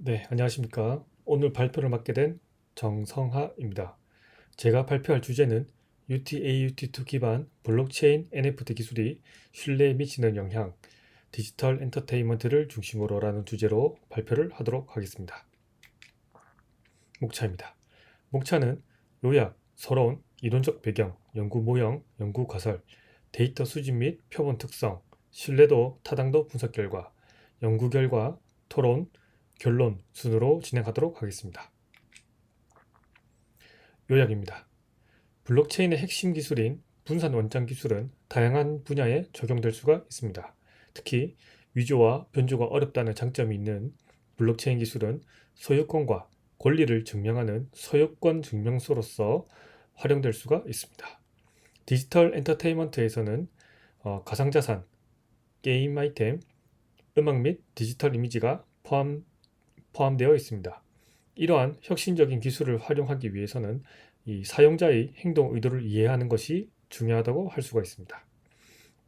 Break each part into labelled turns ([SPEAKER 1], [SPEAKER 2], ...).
[SPEAKER 1] 네, 안녕하십니까. 오늘 발표를 맡게 된 정성하입니다. 제가 발표할 주제는 UTAUT2 기반 블록체인 NFT 기술이 신뢰에 미치는 영향, 디지털 엔터테인먼트를 중심으로라는 주제로 발표를 하도록 하겠습니다. 목차입니다. 목차는 요약, 서론, 이론적 배경, 연구 모형, 연구 가설, 데이터 수집 및 표본 특성, 신뢰도, 타당도 분석 결과, 연구 결과, 토론, 결론 순으로 진행하도록 하겠습니다. 요약입니다. 블록체인의 핵심 기술인 분산 원장 기술은 다양한 분야에 적용될 수가 있습니다. 특히 위조와 변조가 어렵다는 장점이 있는 블록체인 기술은 소유권과 권리를 증명하는 소유권 증명서로서 활용될 수가 있습니다. 디지털 엔터테인먼트에서는 가상자산, 게임 아이템, 음악 및 디지털 이미지가 포함되어 있습니다. 이러한 혁신적인 기술을 활용하기 위해서는 이 사용자의 행동 의도를 이해하는 것이 중요하다고 할 수가 있습니다.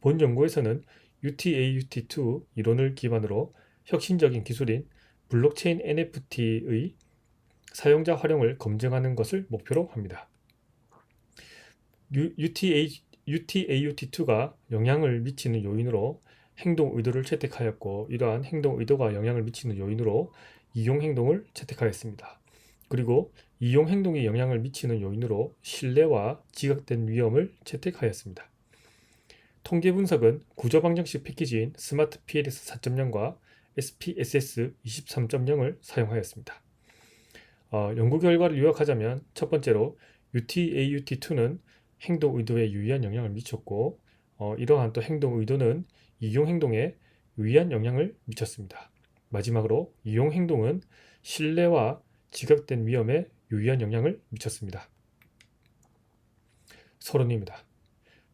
[SPEAKER 1] 본 연구에서는 UTAUT2 이론을 기반으로 혁신적인 기술인 블록체인 NFT의 사용자 활용을 검증하는 것을 목표로 합니다. UTAUT2가 영향을 미치는 요인으로 행동 의도를 채택하였고, 이러한 행동 의도가 영향을 미치는 요인으로 이용 행동을 채택하였습니다. 그리고 이용 행동이 영향을 미치는 요인으로 신뢰와 지각된 위험을 채택하였습니다. 통계 분석은 구조 방정식 패키지인 스마트 PLS 4.0과 SPSS 23.0을 사용하였습니다. 연구 결과를 요약하자면 첫 번째로 UTAUT2는 행동 의도에 유의한 영향을 미쳤고, 이러한 또 행동 의도는 이용 행동에 유의한 영향을 미쳤습니다. 마지막으로 이용 행동은 신뢰와 지각된 위험에 유의한 영향을 미쳤습니다. 서론입니다.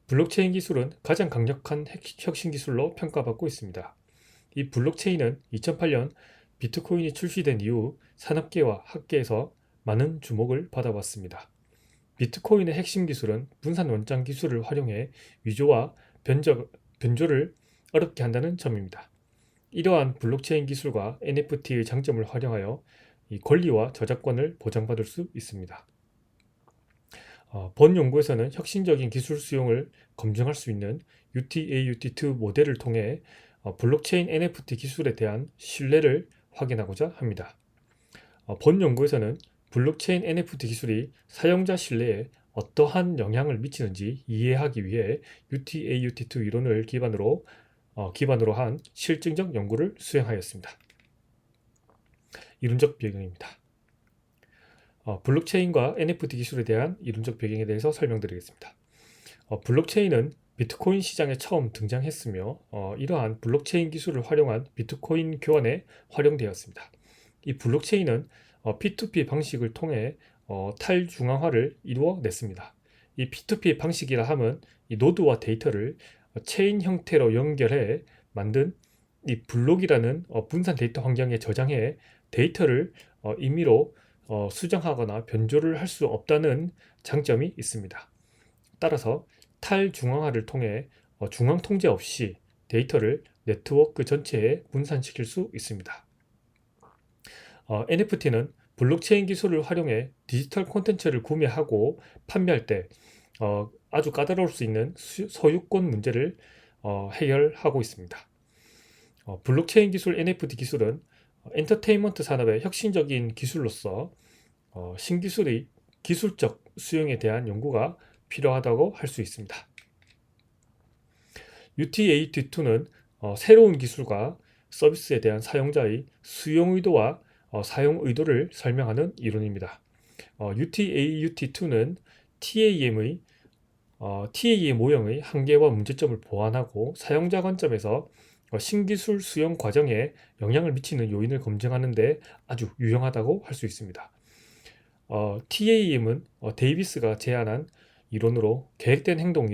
[SPEAKER 1] 블록체인 기술은 가장 강력한 혁신 기술로 평가받고 있습니다. 이 블록체인은 2008년 비트코인이 출시된 이후 산업계와 학계에서 많은 주목을 받아왔습니다. 비트코인의 핵심 기술은 분산 원장 기술을 활용해 위조와 변조를 어렵게 한다는 점입니다. 이러한 블록체인 기술과 NFT의 장점을 활용하여 이 권리와 저작권을 보장받을 수 있습니다. 본 연구에서는 혁신적인 기술 수용을 검증할 수 있는 UTAUT2 모델을 통해 블록체인 NFT 기술에 대한 신뢰를 확인하고자 합니다. 본 연구에서는 블록체인 NFT 기술이 사용자 신뢰에 어떠한 영향을 미치는지 이해하기 위해 UTAUT2 이론을 기반으로 한 실증적 연구를 수행하였습니다. 이론적 배경입니다. 블록체인과 NFT 기술에 대한 이론적 배경에 대해서 설명드리겠습니다. 블록체인은 비트코인 시장에 처음 등장했으며 이러한 블록체인 기술을 활용한 비트코인 교환에 활용되었습니다. 이 블록체인은 P2P 방식을 통해 탈중앙화를 이루어냈습니다. 이 P2P 방식이라 함은 이 노드와 데이터를 체인 형태로 연결해 만든 이 블록이라는 분산 데이터 환경에 저장해 데이터를 임의로 수정하거나 변조를 할 수 없다는 장점이 있습니다. 따라서 탈중앙화를 통해 중앙 통제 없이 데이터를 네트워크 전체에 분산시킬 수 있습니다. NFT는 블록체인 기술을 활용해 디지털 콘텐츠를 구매하고 판매할 때 아주 까다로울 수 있는 소유권 문제를 해결하고 있습니다. 블록체인 기술 NFT 기술은 엔터테인먼트 산업의 혁신적인 기술로서 신기술의 기술적 수용에 대한 연구가 필요하다고 할 수 있습니다. UTAT2는 새로운 기술과 서비스에 대한 사용자의 수용 의도와 사용 의도를 설명하는 이론입니다. UTAUT2는 TAM의 모형의 한계와 문제점을 보완하고 사용자 관점에서 신기술 수용 과정에 영향을 미치는 요인을 검증하는 데 아주 유용하다고 할 수 있습니다. TAM은 데이비스가 제안한 이론으로 계획된 행동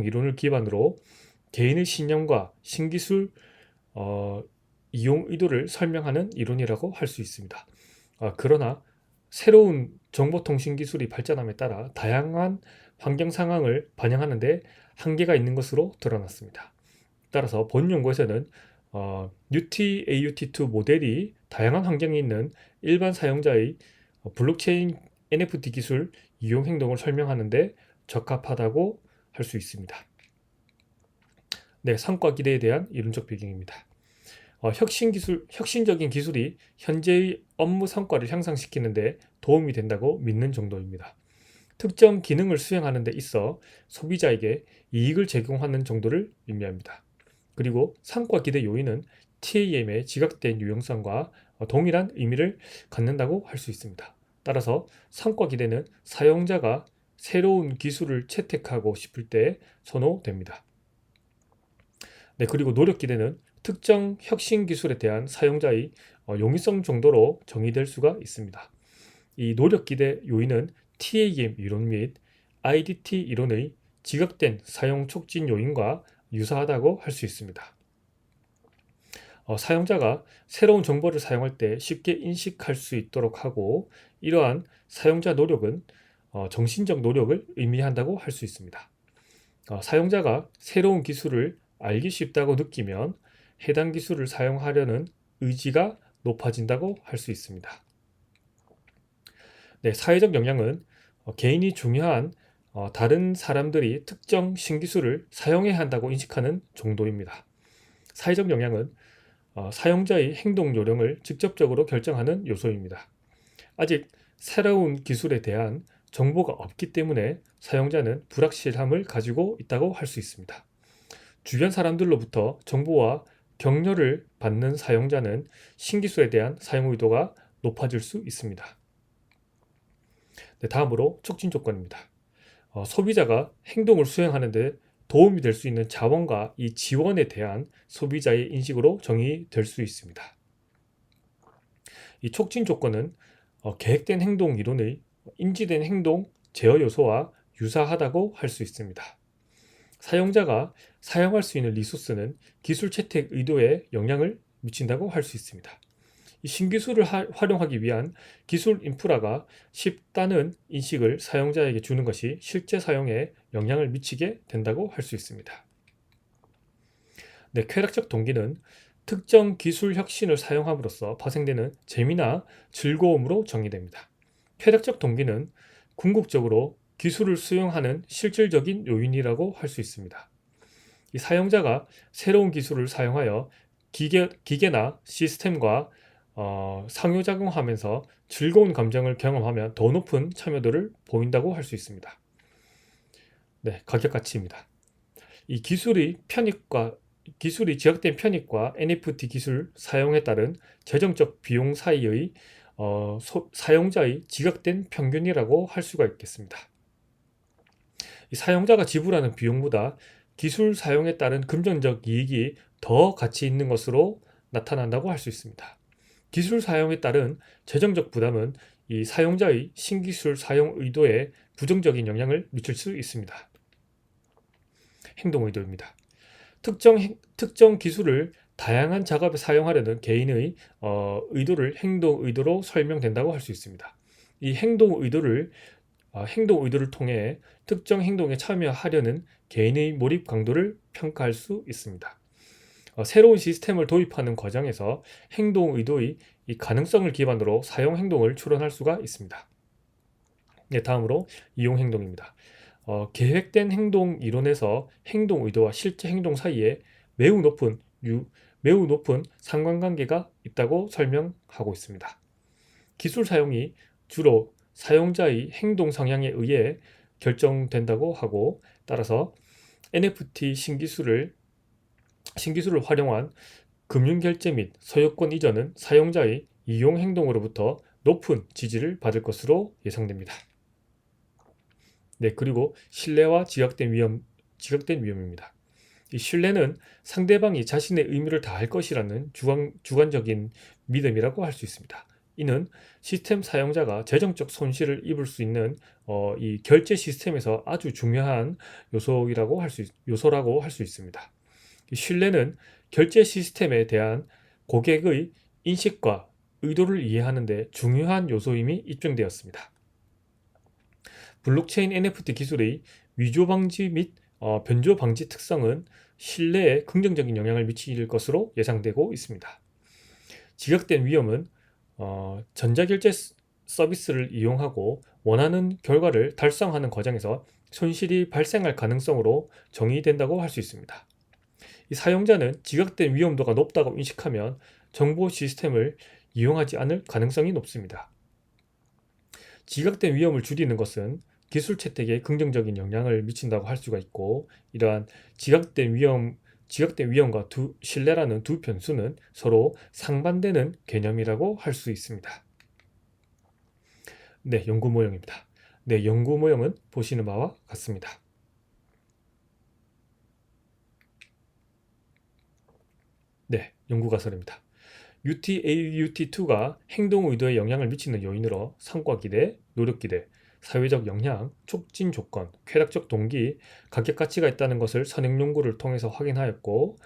[SPEAKER 1] 이론을 기반으로 개인의 신념과 신기술 이용 의도를 설명하는 이론이라고 할 수 있습니다. 그러나 새로운 정보통신 기술이 발전함에 따라 다양한 환경 상황을 반영하는 데 한계가 있는 것으로 드러났습니다. 따라서 본 연구에서는 UT-AUT2 모델이 다양한 환경에 있는 일반 사용자의 블록체인 NFT 기술 이용 행동을 설명하는데 적합하다고 할 수 있습니다. 네, 성과 기대에 대한 이론적 배경입니다. 혁신적인 기술이 현재의 업무 성과를 향상시키는데 도움이 된다고 믿는 정도입니다. 특정 기능을 수행하는 데 있어 소비자에게 이익을 제공하는 정도를 의미합니다. 그리고 성과 기대 요인은 TAM의 지각된 유용성과 동일한 의미를 갖는다고 할 수 있습니다. 따라서 성과 기대는 사용자가 새로운 기술을 채택하고 싶을 때 선호됩니다. 네, 그리고 노력 기대는 특정 혁신 기술에 대한 사용자의 용이성 정도로 정의될 수가 있습니다. 이 노력 기대 요인은 TAM 이론 및 IDT 이론의 지각된 사용 촉진 요인과 유사하다고 할 수 있습니다. 사용자가 새로운 정보를 사용할 때 쉽게 인식할 수 있도록 하고, 이러한 사용자 노력은 정신적 노력을 의미한다고 할 수 있습니다. 사용자가 새로운 기술을 알기 쉽다고 느끼면 해당 기술을 사용하려는 의지가 높아진다고 할 수 있습니다. 네, 사회적 영향은 개인이 중요한 다른 사람들이 특정 신기술을 사용해야 한다고 인식하는 정도입니다. 사회적 영향은 사용자의 행동 요령을 직접적으로 결정하는 요소입니다. 아직 새로운 기술에 대한 정보가 없기 때문에 사용자는 불확실함을 가지고 있다고 할 수 있습니다. 주변 사람들로부터 정보와 격려를 받는 사용자는 신기술에 대한 사용 의도가 높아질 수 있습니다. 네, 다음으로 촉진 조건입니다. 소비자가 행동을 수행하는 데 도움이 될 수 있는 자원과 이 지원에 대한 소비자의 인식으로 정의될 수 있습니다. 이 촉진 조건은 계획된 행동 이론의 인지된 행동 제어 요소와 유사하다고 할 수 있습니다. 사용자가 사용할 수 있는 리소스는 기술 채택 의도에 영향을 미친다고 할 수 있습니다. 이 신기술을 활용하기 위한 기술 인프라가 쉽다는 인식을 사용자에게 주는 것이 실제 사용에 영향을 미치게 된다고 할 수 있습니다. 네, 쾌락적 동기는 특정 기술 혁신을 사용함으로써 발생되는 재미나 즐거움으로 정의됩니다. 쾌락적 동기는 궁극적으로 기술을 수용하는 실질적인 요인이라고 할 수 있습니다. 이 사용자가 새로운 기술을 사용하여 기계나 시스템과 상호작용하면서 즐거운 감정을 경험하면 더 높은 참여도를 보인다고 할 수 있습니다. 네, 가격 가치입니다. 이 기술이 지각된 편익과 NFT 기술 사용에 따른 재정적 비용 사이의 사용자의 지각된 평균이라고 할 수가 있겠습니다. 이 사용자가 지불하는 비용보다 기술 사용에 따른 금전적 이익이 더 가치 있는 것으로 나타난다고 할 수 있습니다. 기술 사용에 따른 재정적 부담은 이 사용자의 신기술 사용 의도에 부정적인 영향을 미칠 수 있습니다. 행동 의도입니다. 특정 기술을 다양한 작업에 사용하려는 개인의 의도를 행동 의도로 설명된다고 할 수 있습니다. 이 행동 의도를 통해 특정 행동에 참여하려는 개인의 몰입 강도를 평가할 수 있습니다. 새로운 시스템을 도입하는 과정에서 행동 의도의 이 가능성을 기반으로 사용 행동을 추론할 수가 있습니다. 네, 다음으로 이용 행동입니다. 계획된 행동 이론에서 행동 의도와 실제 행동 사이에 매우 높은 상관관계가 있다고 설명하고 있습니다. 기술 사용이 주로 사용자의 행동 성향에 의해 결정된다고 하고, 따라서 NFT 신기술을 활용한 금융결제 및 소유권 이전은 사용자의 이용 행동으로부터 높은 지지를 받을 것으로 예상됩니다. 네, 그리고 신뢰와 지각된 위험입니다. 이 신뢰는 상대방이 자신의 의무를 다할 것이라는 주관적인 믿음이라고 할 수 있습니다. 이는 시스템 사용자가 재정적 손실을 입을 수 있는 이 결제 시스템에서 아주 중요한 요소라고 할 수 있습니다. 이 신뢰는 결제 시스템에 대한 고객의 인식과 의도를 이해하는 데 중요한 요소임이 입증되었습니다. 블록체인 NFT 기술의 위조 방지 및 변조 방지 특성은 신뢰에 긍정적인 영향을 미칠 것으로 예상되고 있습니다. 지각된 위험은 전자결제 서비스를 이용하고 원하는 결과를 달성하는 과정에서 손실이 발생할 가능성으로 정의된다고 할 수 있습니다. 이 사용자는 지각된 위험도가 높다고 인식하면 정보 시스템을 이용하지 않을 가능성이 높습니다. 지각된 위험을 줄이는 것은 기술 채택에 긍정적인 영향을 미친다고 할 수가 있고, 이러한 지각된 위험과 신뢰라는 두 변수는 서로 상반되는 개념이라고 할 수 있습니다. 네, 연구 모형입니다. 네, 연구 모형은 보시는 바와 같습니다. 네, 연구 가설입니다. UT-AUT2가 행동 의도에 영향을 미치는 요인으로 성과 기대, 노력 기대, 사회적 영향, 촉진 조건, 쾌락적 동기, 가격 가치가 있다는 것을 선행 연구를 통해서 확인하였고,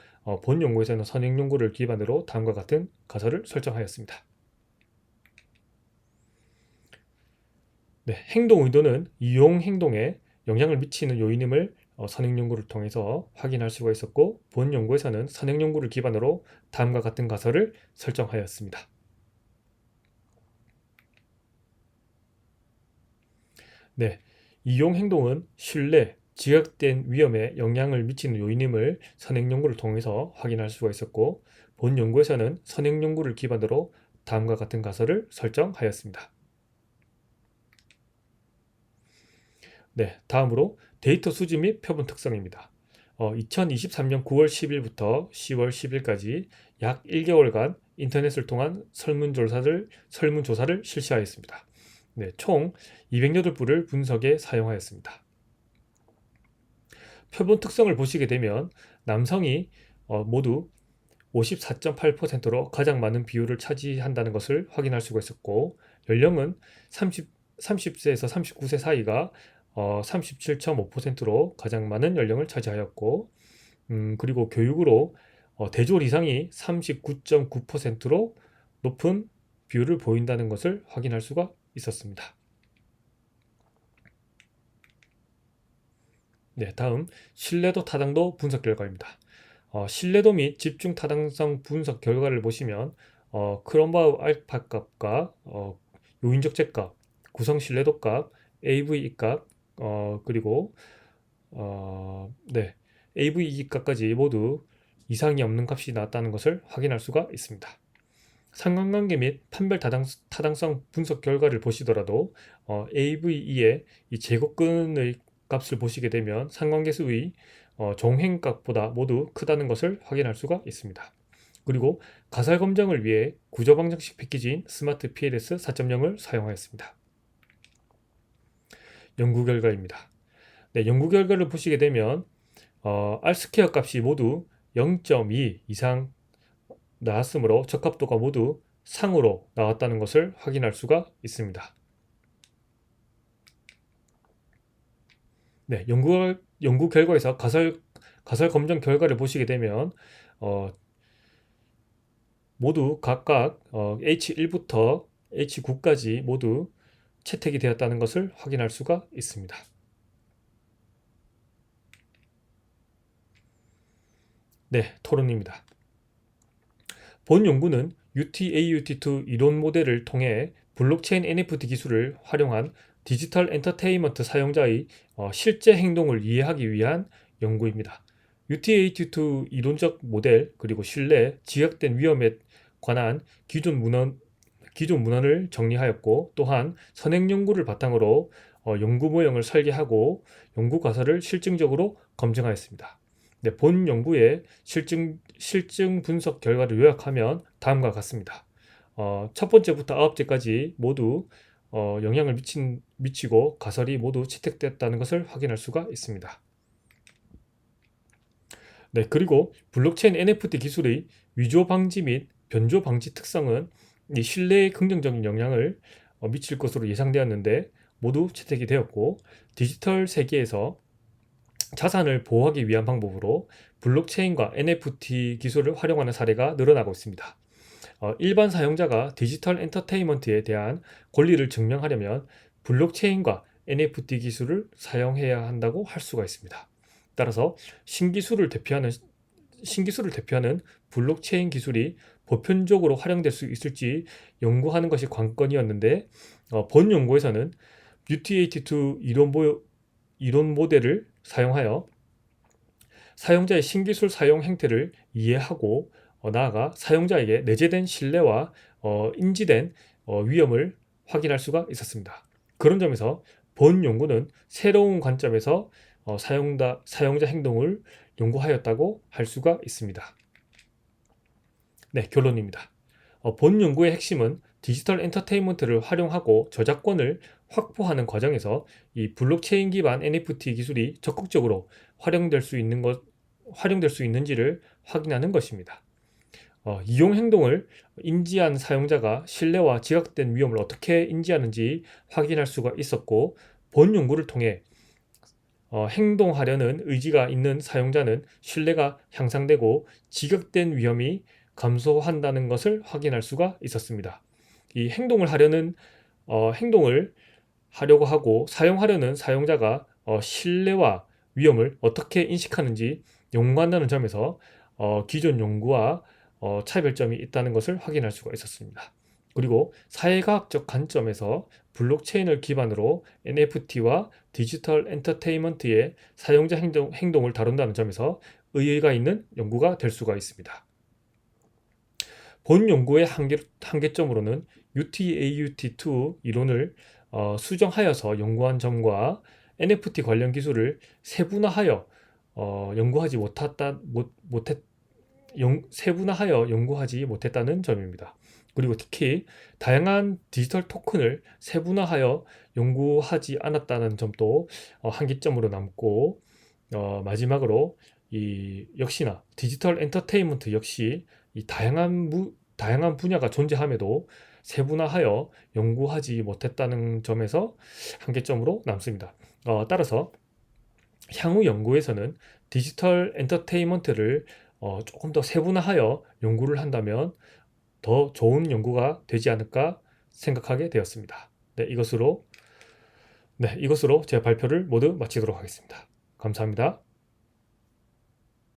[SPEAKER 1] 본 연구에서는 선행 연구를 기반으로 다음과 같은 가설을 설정하였습니다. 네, 행동 의도는 이용 행동에 영향을 미치는 요인임을 선행 연구를 통해서 확인할 수가 있었고, 본 연구에서는 선행 연구를 기반으로 다음과 같은 가설을 설정하였습니다. 네, 이용 행동은 신뢰, 지각된 위험에 영향을 미치는 요인임을 선행 연구를 통해서 확인할 수가 있었고, 본 연구에서는 선행 연구를 기반으로 다음과 같은 가설을 설정하였습니다. 네, 다음으로 데이터 수집 및 표본 특성입니다. 2023년 9월 10일부터 10월 10일까지 약 1개월간 인터넷을 통한 설문조사를 실시하였습니다. 네, 총 208부를 분석에 사용하였습니다. 표본 특성을 보시게 되면 남성이 모두 54.8%로 가장 많은 비율을 차지한다는 것을 확인할 수가 있었고, 연령은 30세에서 39세 사이가 37.5%로 가장 많은 연령을 차지하였고, 그리고 교육으로 대졸 이상이 39.9%로 높은 비율을 보인다는 것을 확인할 수가 있었습니다. 네, 다음 신뢰도 타당도 분석 결과입니다. 신뢰도 및 집중 타당성 분석 결과를 보시면 크롬바우 알파 값과 요인적 제값, 구성 신뢰도 값, AVE 값, 그리고 네, AVE 값까지 모두 이상이 없는 값이 나왔다는 것을 확인할 수가 있습니다. 상관관계 및 판별 타당성 분석 결과를 보시더라도 AVE의 이 제곱근의 값을 보시게 되면 상관계수의 종횡값보다 모두 크다는 것을 확인할 수가 있습니다. 그리고 가설 검정을 위해 구조 방정식 패키지인 스마트 PLS 4.0을 사용하였습니다. 연구 결과입니다. 네, 연구 결과를 보시게 되면 R스퀘어 값이 모두 0.2 이상 나왔으므로 적합도가 모두 상으로 나왔다는 것을 확인할 수가 있습니다. 네, 연구 결과에서 가설 검정 결과를 보시게 되면 모두 각각 H1부터 H9까지 모두 채택이 되었다는 것을 확인할 수가 있습니다. 네, 토론입니다. 본 연구는 UT-AUT2 이론 모델을 통해 블록체인 NFT 기술을 활용한 디지털 엔터테인먼트 사용자의 실제 행동을 이해하기 위한 연구입니다. UT-AUT2 이론적 모델, 그리고 신뢰, 지역된 위험에 관한 기존 문헌을 정리하였고, 또한 선행 연구를 바탕으로 연구 모형을 설계하고 연구 가설을 실증적으로 검증하였습니다. 네, 본 연구의 실증 분석 결과를 요약하면 다음과 같습니다. 첫 번째부터 아홉째까지 모두 영향을 미치고 가설이 모두 채택됐다는 것을 확인할 수가 있습니다. 네, 그리고 블록체인 NFT 기술의 위조 방지 및 변조 방지 특성은 이 신뢰에 긍정적인 영향을 미칠 것으로 예상되었는데 모두 채택이 되었고, 디지털 세계에서 자산을 보호하기 위한 방법으로 블록체인과 NFT 기술을 활용하는 사례가 늘어나고 있습니다. 일반 사용자가 디지털 엔터테인먼트에 대한 권리를 증명하려면 블록체인과 NFT 기술을 사용해야 한다고 할 수가 있습니다. 따라서 신기술을 대표하는 블록체인 기술이 보편적으로 활용될 수 있을지 연구하는 것이 관건이었는데 본 연구에서는 UTAT2 이론 모델을 사용하여 사용자의 신기술 사용 행태를 이해하고 나아가 사용자에게 내재된 신뢰와 인지된 위험을 확인할 수가 있었습니다. 그런 점에서 본 연구는 새로운 관점에서 사용자 행동을 연구하였다고 할 수가 있습니다. 네, 결론입니다. 본 연구의 핵심은 디지털 엔터테인먼트를 활용하고 저작권을 확보하는 과정에서 이 블록체인 기반 NFT 기술이 적극적으로 활용될 수 있는지를 확인하는 것입니다. 이용 행동을 인지한 사용자가 신뢰와 지각된 위험을 어떻게 인지하는지 확인할 수가 있었고, 본 연구를 통해 행동하려는 의지가 있는 사용자는 신뢰가 향상되고 지각된 위험이 감소한다는 것을 확인할 수가 있었습니다. 이 행동을 하려고 하고 사용하려는 사용자가 신뢰와 위험을 어떻게 인식하는지 연구한다는 점에서 기존 연구와 차별점이 있다는 것을 확인할 수가 있었습니다. 그리고 사회과학적 관점에서 블록체인을 기반으로 NFT와 디지털 엔터테인먼트의 사용자 행동을 다룬다는 점에서 의의가 있는 연구가 될 수가 있습니다. 본 연구의 한계점으로는 UTAUT2 이론을 수정하여서 연구한 점과 NFT 관련 기술을 세분화하여 연구하지 못했다는 점입니다. 그리고 특히 다양한 디지털 토큰을 세분화하여 연구하지 않았다는 점도 한계점으로 남고, 마지막으로 역시나 디지털 엔터테인먼트 역시 이 다양한 분야가 존재함에도 세분화하여 연구하지 못했다는 점에서 한계점으로 남습니다. 따라서 향후 연구에서는 디지털 엔터테인먼트를 조금 더 세분화하여 연구를 한다면 더 좋은 연구가 되지 않을까 생각하게 되었습니다. 네, 이것으로 제 발표를 모두 마치도록 하겠습니다. 감사합니다.